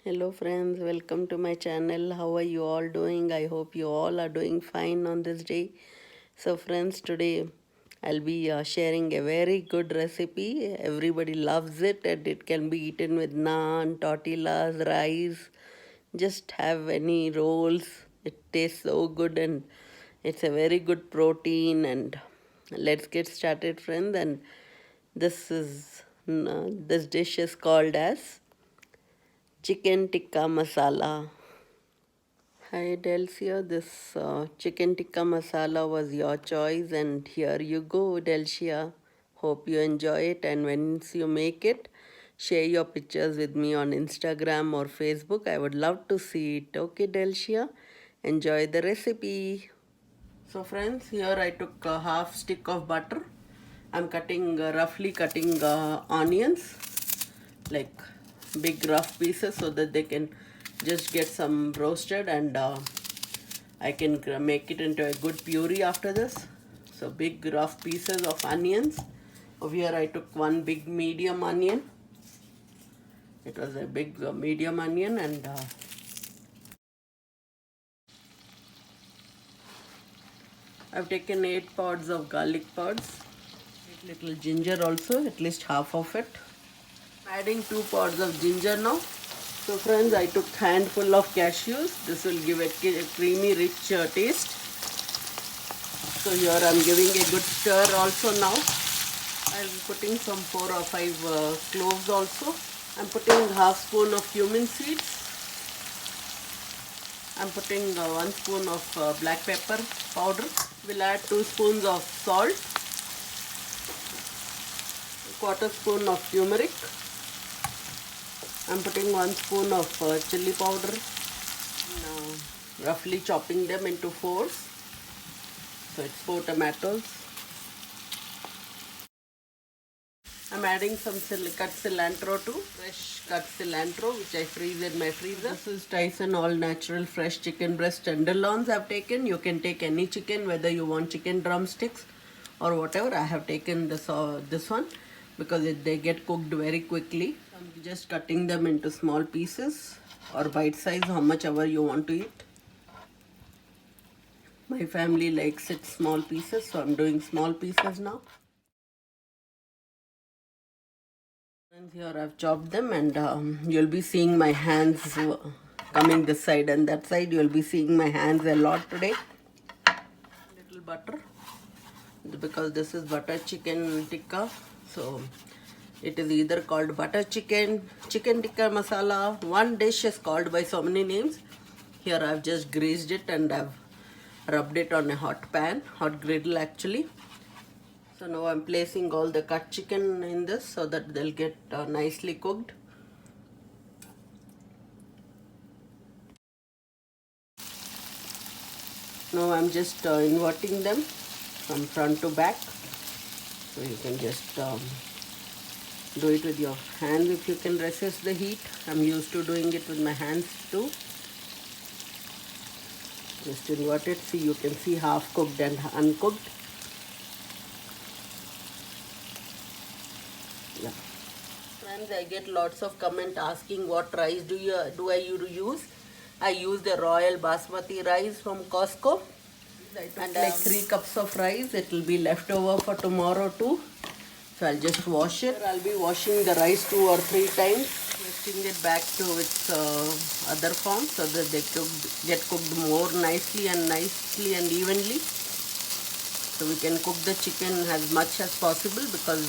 Hello friends, welcome to my channel. How are you all doing? I hope you all are doing fine on this day. So friends, today I'll be sharing a very good recipe. Everybody loves it and it can be eaten with naan, tortillas, rice. Just have any rolls. It tastes so good and it's a very good protein. And let's get started friends. And this dish is called as chicken tikka masala. Hi Delcia, this chicken tikka masala was your choice, and here you go, Delcia. Hope you enjoy it, and once you make it, share your pictures with me on Instagram or Facebook. I would love to see it. Okay, Delcia, enjoy the recipe. So, friends, here I took a half stick of butter. I'm cutting roughly cutting onions like big rough pieces so that they can just get some roasted, and I can make it into a good puree after this. So big rough pieces of onions. Over here I took one big medium onion. It was a big medium onion, and I've taken 8 pods of garlic pods. Little ginger also, at least half of it. I'm adding 2 pods of ginger now. So friends, I took handful of cashews. This will give a creamy rich taste. So here I'm giving a good stir also now. I'm putting some 4 or 5 cloves also. I'm putting half spoon of cumin seeds. I'm putting 1 spoon of black pepper powder. We'll add 2 spoons of salt. Quarter spoon of turmeric. I'm putting 1 spoon of chili powder. Roughly chopping them into 4s. So it's 4 tomatoes. I'm adding some cut cilantro too, fresh cut cilantro which I freeze in my freezer. This is Tyson all natural fresh chicken breast tenderloins I've taken. You can take any chicken, whether you want chicken drumsticks or whatever. I have taken this one because they get cooked very quickly. I'm just cutting them into small pieces or bite size, how much ever you want to eat. My family likes it small pieces, so I'm doing small pieces now. And here I've chopped them, and you'll be seeing my hands coming this side and that side. You'll be seeing my hands a lot today. Little butter, because this is butter chicken tikka, so it is either called butter chicken, chicken tikka masala. One dish is called by so many names. Here I've just greased it and I've rubbed it on a hot pan, hot griddle actually. So now I'm placing all the cut chicken in this so that they'll get nicely cooked. Now I'm just inverting them from front to back. So you can just do it with your hands if you can resist the heat. I'm used to doing it with my hands too. Just invert it. See, you can see half cooked and uncooked. Yeah. Friends, I get lots of comment asking what rice do I use. I use the Royal Basmati rice from Costco. And like 3 cups of rice. It will be left over for tomorrow too. So I'll just wash it. I'll be washing the rice 2 or 3 times, twisting it back to its other form so that they get cooked more nicely and evenly. So we can cook the chicken as much as possible because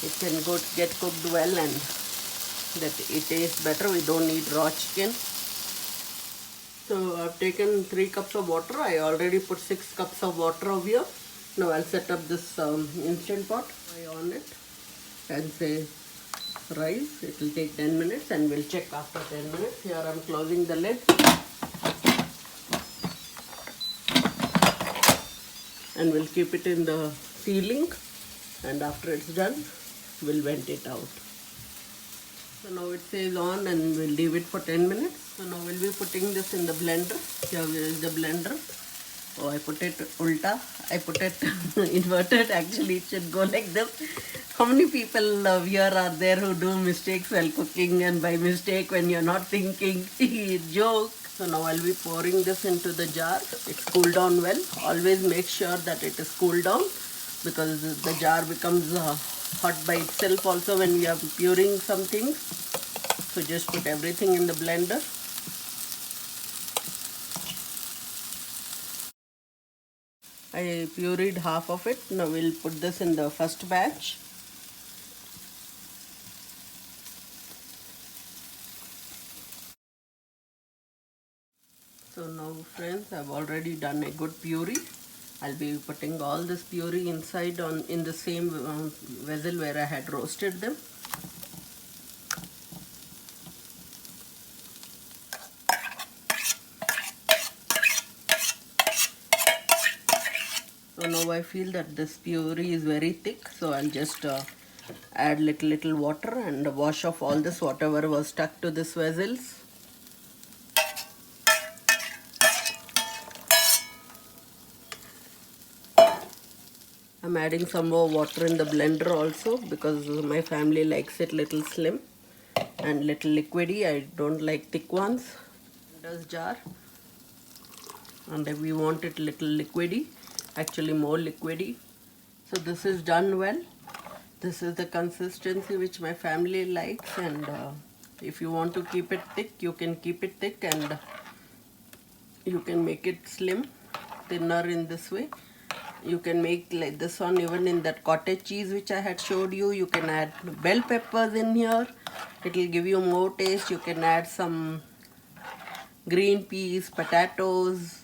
it can get cooked well and that it tastes better. We don't need raw chicken. So I've taken 3 cups of water. I already put 6 cups of water over here. Now I'll set up this instant pot. I on it and say rice. It will take 10 minutes and we'll check after 10 minutes. Here I'm closing the lid. And we'll keep it in the ceiling, and after it's done, we'll vent it out. So now it says on and we'll leave it for 10 minutes. So now we'll be putting this in the blender. Here is the blender. Oh, I put it ulta. I put it inverted. Actually, it should go like this. How many people here are there who do mistakes while cooking, and by mistake when you're not thinking, joke. So now I'll be pouring this into the jar. It's cooled down well. Always make sure that it is cooled down, because the jar becomes hot by itself also when we are puring some things. So just put everything in the blender. I pureed half of it. Now we'll put this in the first batch. So now friends, I've already done a good puree. I'll be putting all this puree inside in the same vessel where I had roasted them. So now I feel that this puree is very thick, so I'll just add little water and wash off all this whatever was stuck to this vessels. I'm adding some more water in the blender also, because my family likes it little slim and little liquidy. I don't like thick ones. This jar, and we want it little liquidy, actually more liquidy. So this is done well. This is the consistency which my family likes, and if you want to keep it thick, you can keep it thick, and you can make it slim, thinner in this way. You can make like this one even in that cottage cheese which I had showed you. You can add bell peppers in here. It will give you more taste. You can add some green peas, potatoes.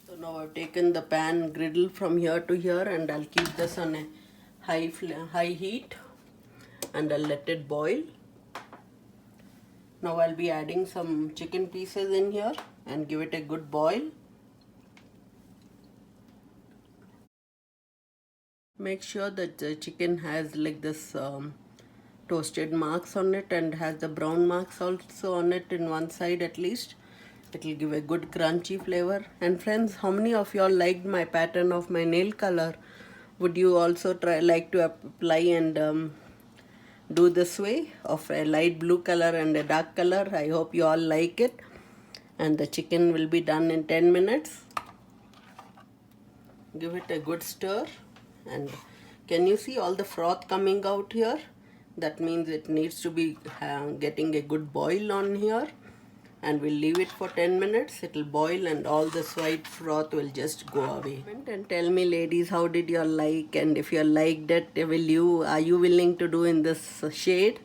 So now I've taken the pan griddle from here to here, and I'll keep this on a high heat, and I'll let it boil. Now I'll be adding some chicken pieces in here and give it a good boil. Make sure that the chicken has like this toasted marks on it, and has the brown marks also on it in one side at least. It will give a good crunchy flavor. And friends, how many of y'all liked my pattern of my nail color? Would you also like to apply and do this way of a light blue color and a dark color? I hope you all like it. And the chicken will be done in 10 minutes. Give it a good stir, and can you see all the froth coming out here? That means it needs to be getting a good boil on here, and we'll leave it for 10 minutes. It will boil and all this white froth will just go away. And tell me ladies, how did you like, and if you liked it, are you willing to do in this shade?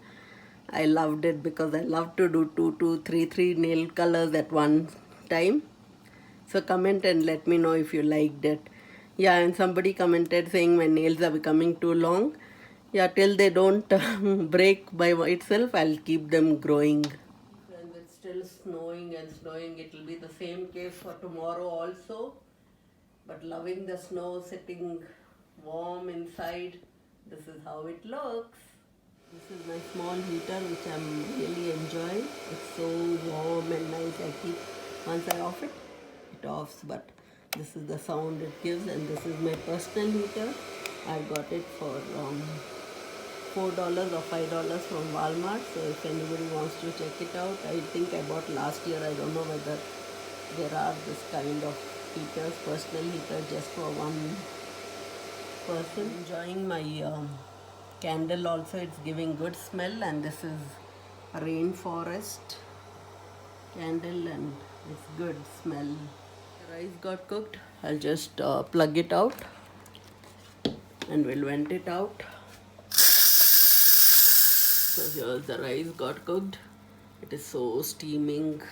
I loved it because I love to do three nail colors at one time. So comment and let me know if you liked it. Yeah, and somebody commented saying my nails are becoming too long. Yeah, till they don't break by itself, I'll keep them growing. And it's still snowing and snowing. It will be the same case for tomorrow also. But loving the snow, sitting warm inside, this is how it looks. This is my small heater which I'm really enjoying. It's so warm and nice. Once I off it, it offs, but this is the sound it gives, and this is my personal heater. I got it for $4 or $5 from Walmart. So if anybody wants to check it out, I think I bought last year. I don't know whether there are this kind of heaters, personal heater just for one person. Enjoying my candle also. It's giving good smell, and this is a rainforest candle, and it's good smell. The rice got cooked. I'll just plug it out and we'll vent it out. So here's the rice got cooked. It is so steaming.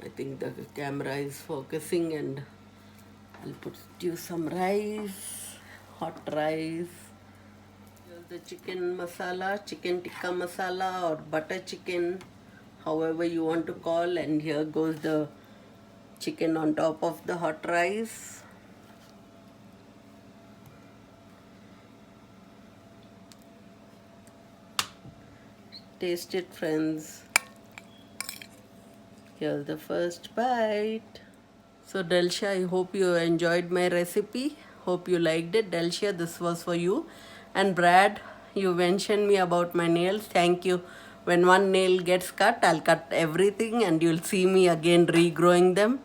I think the camera is focusing, and I'll put you some rice, hot rice. Here's the chicken masala, chicken tikka masala or butter chicken, however you want to call. And here goes the chicken on top of the hot rice. Taste it, friends. Here's the first bite. So Delcia, I hope you enjoyed my recipe. Hope you liked it. Delcia, this was for you. And Brad, you mentioned me about my nails. Thank you. When one nail gets cut, I'll cut everything and you'll see me again regrowing them.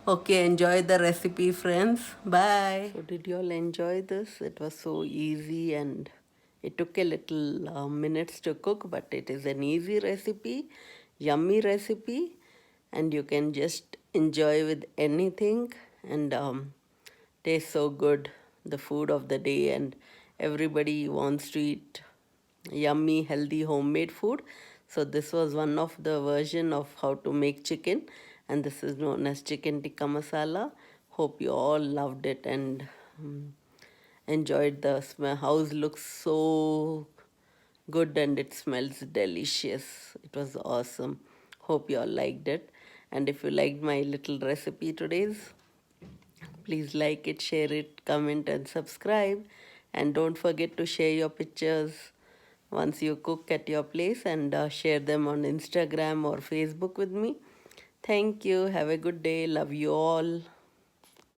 Okay, enjoy the recipe, friends. Bye. So did you all enjoy this? It was so easy and it took a little minutes to cook, but it is an easy recipe, yummy recipe, and you can just enjoy with anything and taste so good, the food of the day, and everybody wants to eat yummy, healthy, homemade food. So this was one of the version of how to make chicken, and this is known as chicken tikka masala. Hope you all loved it and enjoyed the smell. House looks so good and it smells delicious. It was awesome. Hope you all liked it. And if you liked my little recipe today's, please like it, share it, comment, and subscribe. And don't forget to share your pictures once you cook at your place and share them on Instagram or Facebook with me. Thank you. Have a good day. Love you all.